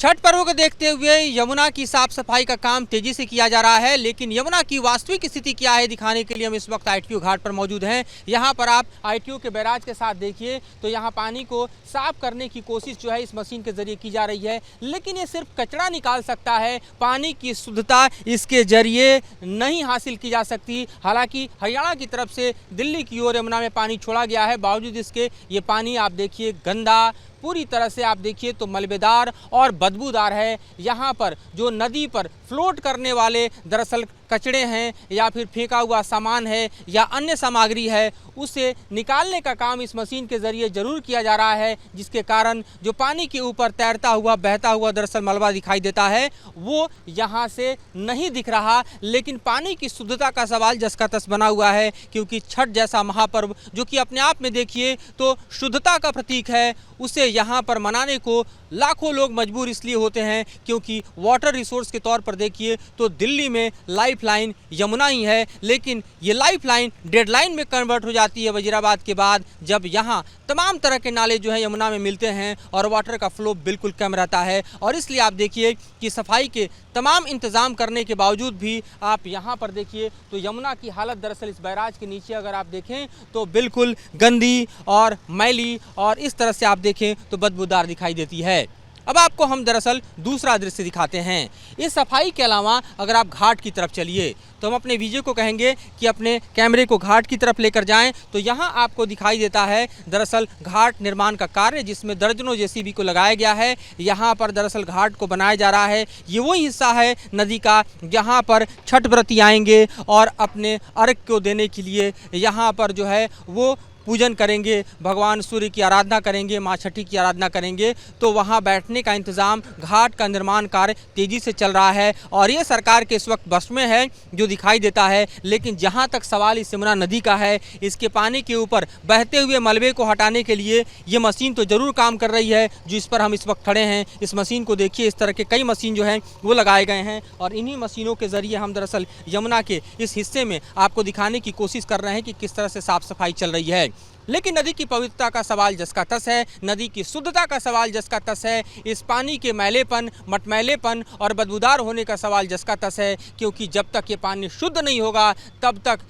छठ पर्व को देखते हुए यमुना की साफ सफाई का काम तेजी से किया जा रहा है, लेकिन यमुना की वास्तविक स्थिति क्या है दिखाने के लिए हम इस वक्त ITO घाट पर मौजूद हैं। यहां पर आप ITO के बैराज के साथ देखिए तो यहां पानी को साफ करने की कोशिश जो है इस मशीन के जरिए की जा रही है, लेकिन ये सिर्फ कचरा निकाल सकता है, पानी की शुद्धता इसके जरिए नहीं हासिल की जा सकती। हालांकि हरियाणा की तरफ से दिल्ली की ओर यमुना में पानी छोड़ा गया है, बावजूद इसके ये पानी आप देखिए गंदा, पूरी तरह से आप देखिए तो मलबेदार और बदबूदार है। यहाँ पर जो नदी पर फ्लोट करने वाले दरअसल कचड़े हैं या फिर फेंका हुआ सामान है या अन्य सामग्री है, उसे निकालने का काम इस मशीन के ज़रिए ज़रूर किया जा रहा है, जिसके कारण जो पानी के ऊपर तैरता हुआ बहता हुआ दरअसल मलबा दिखाई देता है वो यहाँ से नहीं दिख रहा। लेकिन पानी की शुद्धता का सवाल जस का तस बना हुआ है, क्योंकि छठ जैसा महापर्व जो कि अपने आप में देखिए तो शुद्धता का प्रतीक है, उसे यहाँ पर मनाने को लाखों लोग मजबूर इसलिए होते हैं क्योंकि वाटर रिसोर्स के तौर पर देखिए तो दिल्ली में लाइफलाइन यमुना ही है, लेकिन ये लाइफलाइन डेडलाइन में कन्वर्ट हो जाती है वजीराबाद के बाद, जब यहाँ तमाम तरह के नाले जो है यमुना में मिलते हैं और वाटर का फ्लो बिल्कुल कम रहता है। और इसलिए आप देखिए कि सफाई के तमाम इंतज़ाम करने के बावजूद भी आप यहाँ पर देखिए तो यमुना की हालत दरअसल इस बैराज के नीचे अगर आप देखें तो बिल्कुल गंदी और मैली और इस तरह से आप देखें तो बदबूदार दिखाई देती है। अब आपको हम दरअसल दूसरा दृश्य दिखाते हैं। इस सफाई के अलावा अगर आप घाट की तरफ चलिए तो हम अपने वीडियो को कहेंगे कि अपने कैमरे को घाट की तरफ लेकर जाएं, तो यहाँ आपको दिखाई देता है दरअसल घाट निर्माण का कार्य, जिसमें दर्जनों JCB को लगाया गया है। यहाँ पर दरअसल घाट को बनाया जा रहा है। ये वही हिस्सा है नदी का जहाँ पर छठ व्रती आएंगे और अपने अर्घ को देने के लिए यहाँ पर जो है वो पूजन करेंगे, भगवान सूर्य की आराधना करेंगे, माँ छठी की आराधना करेंगे। तो वहाँ बैठने का इंतज़ाम, घाट का निर्माण कार्य तेज़ी से चल रहा है और ये सरकार के इस वक्त बस में है जो दिखाई देता है। लेकिन जहाँ तक सवाल इस यमुना नदी का है, इसके पानी के ऊपर बहते हुए मलबे को हटाने के लिए ये मशीन तो ज़रूर काम कर रही है जो इस पर हम इस वक्त खड़े हैं। इस मशीन को देखिए, इस तरह के कई मशीन जो हैं वो लगाए गए हैं और इन्हीं मशीनों के ज़रिए हम दरअसल यमुना के इस हिस्से में आपको दिखाने की कोशिश कर रहे हैं कि किस तरह से साफ़ सफाई चल रही है। लेकिन नदी की पवित्रता का सवाल जस का तस है, नदी की शुद्धता का सवाल जस का तस है, इस पानी के मैलेपन, मटमैलेपन और बदबूदार होने का सवाल जस का तस है, क्योंकि जब तक ये पानी शुद्ध नहीं होगा तब तक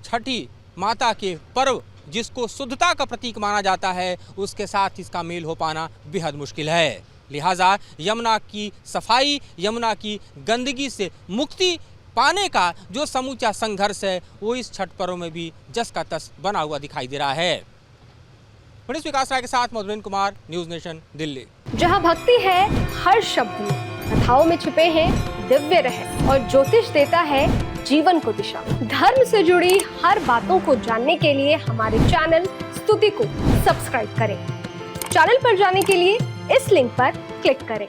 छठी माता के पर्व जिसको शुद्धता का प्रतीक माना जाता है उसके साथ इसका मेल हो पाना बेहद मुश्किल है। लिहाजा यमुना की सफाई, यमुना की गंदगी से मुक्ति पाने का जो समूचा संघर्ष है वो इस छठ पर्व में भी जस का तस बना हुआ दिखाई दे रहा है। मनीष विकास राय के साथ मधुरेंद्र कुमार, न्यूज़ नेशन, दिल्ली। जहां भक्ति है हर शब्द में, कथाओं में छुपे हैं दिव्य रहस्य और ज्योतिष देता है जीवन को दिशा। धर्म से जुड़ी हर बातों को जानने के लिए हमारे चैनल स्तुति को सब्सक्राइब करें। चैनल पर जाने के लिए इस लिंक पर क्लिक करें।